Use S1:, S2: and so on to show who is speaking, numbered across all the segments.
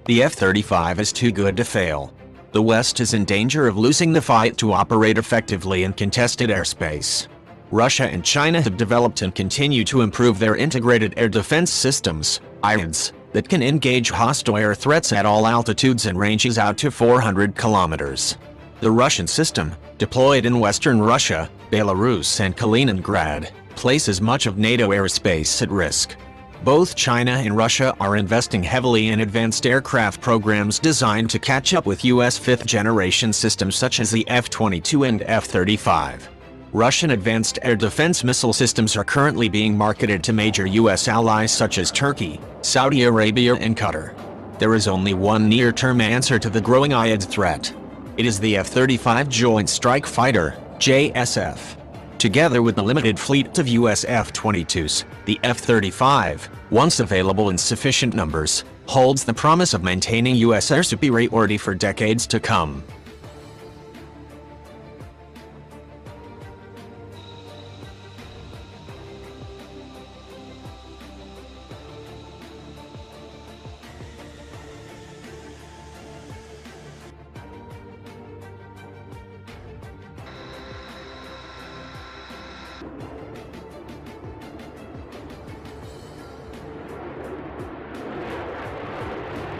S1: The F-35 is too good to fail. The West is in danger of losing the fight to operate effectively in contested airspace. Russia and China have developed and continue to improve their integrated air defense systems, IADS, that can engage hostile air threats at all altitudes and ranges out to 400 kilometers. The Russian system, deployed in western Russia, Belarus and Kaliningrad, places much of NATO airspace at risk. Both China and Russia are investing heavily in advanced aircraft programs designed to catch up with U.S. fifth-generation systems such as the F-22 and F-35. Russian advanced air defense missile systems are currently being marketed to major U.S. allies such as Turkey, Saudi Arabia and Qatar. There is only one near-term answer to the growing IADS threat. It is the F-35 Joint Strike Fighter, JSF. Together with the limited fleet of U.S. F-22s, the F-35, once available in sufficient numbers, holds the promise of maintaining U.S. air superiority for decades to come.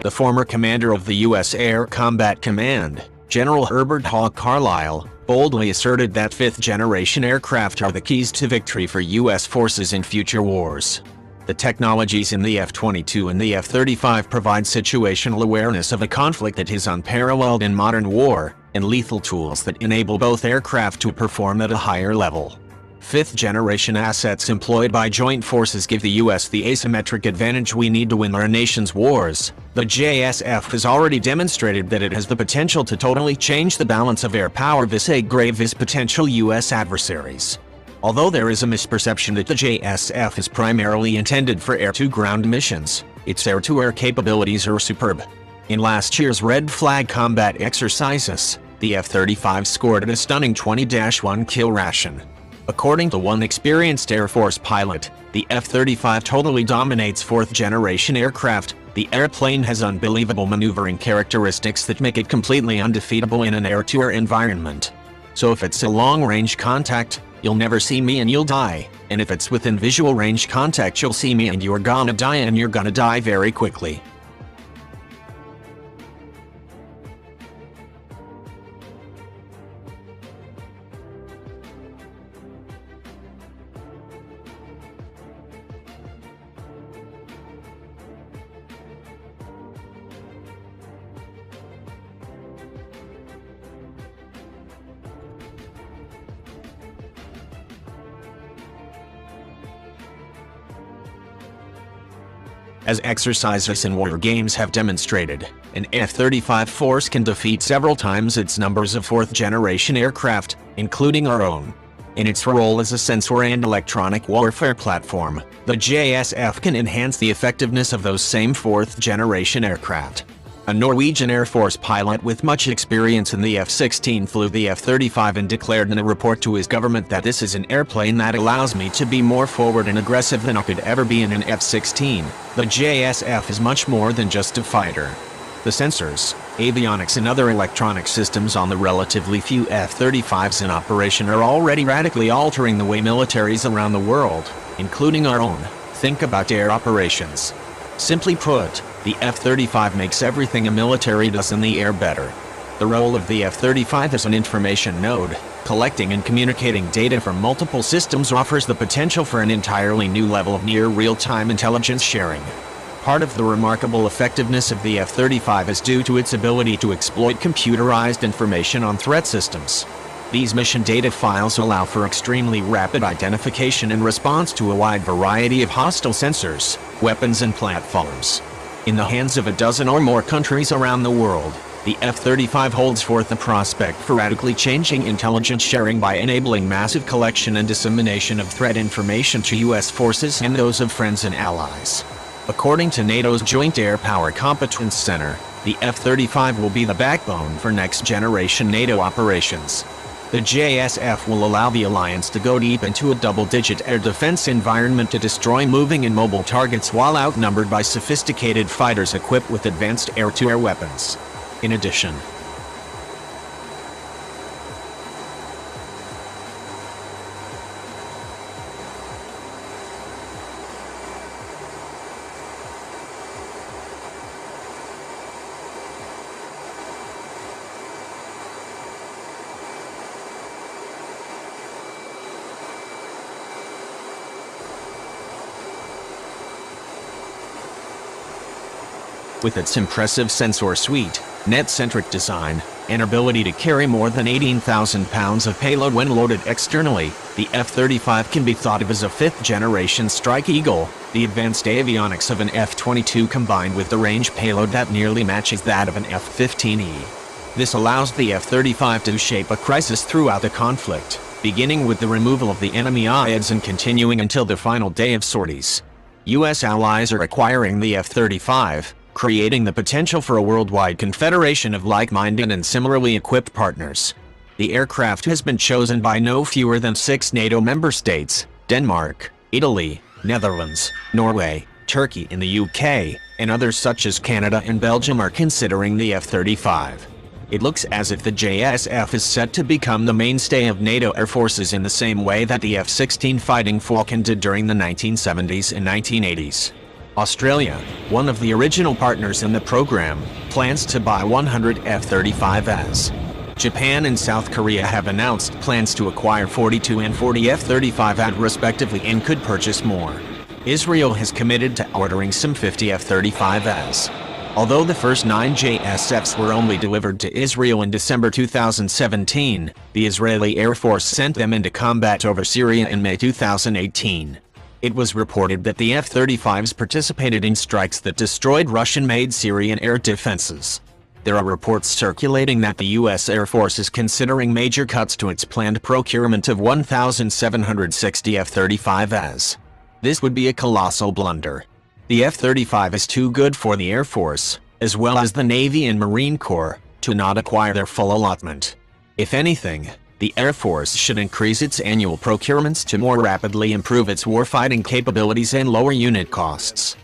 S1: The former commander of the U.S. Air Combat Command, General Herbert Hawk Carlisle, boldly asserted that fifth-generation aircraft are the keys to victory for U.S. forces in future wars. The technologies in the F-22 and the F-35 provide situational awareness of a conflict that is unparalleled in modern war, and lethal tools that enable both aircraft to perform at a higher level. Fifth-generation assets employed by joint forces give the U.S. the asymmetric advantage we need to win our nation's wars. The JSF has already demonstrated that it has the potential to totally change the balance of air power vis-a-vis potential U.S. adversaries. Although there is a misperception that the JSF is primarily intended for air-to-ground missions, its air-to-air capabilities are superb. In last year's Red Flag combat exercises, the F-35 scored a stunning 20-1 kill ration. According to one experienced Air Force pilot, the F-35 totally dominates fourth-generation aircraft. The airplane has unbelievable maneuvering characteristics that make it completely undefeatable in an air-to-air environment. So if it's a long-range contact, you'll never see me and you'll die. And if it's within visual range contact, you'll see me and you're gonna die, and you're gonna die very quickly. As exercises and war games have demonstrated, an F-35 force can defeat several times its numbers of fourth-generation aircraft, including our own. In its role as a sensor and electronic warfare platform, the JSF can enhance the effectiveness of those same fourth-generation aircraft. A Norwegian Air Force pilot with much experience in the F-16 flew the F-35 and declared in a report to his government that this is an airplane that allows me to be more forward and aggressive than I could ever be in an F-16. The JSF is much more than just a fighter. The sensors, avionics and other electronic systems on the relatively few F-35s in operation are already radically altering the way militaries around the world, including our own, think about air operations. Simply put, the F-35 makes everything a military does in the air better. The role of the F-35 as an information node, collecting and communicating data from multiple systems, offers the potential for an entirely new level of near real-time intelligence sharing. Part of the remarkable effectiveness of the F-35 is due to its ability to exploit computerized information on threat systems. These mission data files allow for extremely rapid identification and response to a wide variety of hostile sensors, weapons and platforms. In the hands of a dozen or more countries around the world, the F-35 holds forth the prospect for radically changing intelligence sharing by enabling massive collection and dissemination of threat information to U.S. forces and those of friends and allies. According to NATO's Joint Air Power Competence Center, the F-35 will be the backbone for next-generation NATO operations. The JSF will allow the alliance to go deep into a double-digit air defense environment to destroy moving and mobile targets while outnumbered by sophisticated fighters equipped with advanced air-to-air weapons. In addition, with its impressive sensor suite, net-centric design, and ability to carry more than 18,000 pounds of payload when loaded externally, the F-35 can be thought of as a fifth-generation Strike Eagle, the advanced avionics of an F-22 combined with the range payload that nearly matches that of an F-15E. This allows the F-35 to shape a crisis throughout the conflict, beginning with the removal of the enemy IEDs and continuing until the final day of sorties. U.S. allies are acquiring the F-35, creating the potential for a worldwide confederation of like-minded and similarly equipped partners. The aircraft has been chosen by no fewer than 6 NATO member states: Denmark, Italy, Netherlands, Norway, Turkey and the UK, and others such as Canada and Belgium are considering the F-35. It looks as if the JSF is set to become the mainstay of NATO air forces in the same way that the F-16 Fighting Falcon did during the 1970s and 1980s. Australia, one of the original partners in the program, plans to buy 100 F-35s. Japan and South Korea have announced plans to acquire 42 and 40 F-35s respectively and could purchase more. Israel has committed to ordering some 50 F-35s. Although the first 9 JSFs were only delivered to Israel in December 2017, the Israeli Air Force sent them into combat over Syria in May 2018. It was reported that the F-35s participated in strikes that destroyed Russian-made Syrian air defenses. There are reports circulating that the U.S. Air Force is considering major cuts to its planned procurement of 1,760 F-35s. This would be a colossal blunder. The F-35 is too good for the Air Force, as well as the Navy and Marine Corps, to not acquire their full allotment. If anything, the Air Force should increase its annual procurements to more rapidly improve its warfighting capabilities and lower unit costs.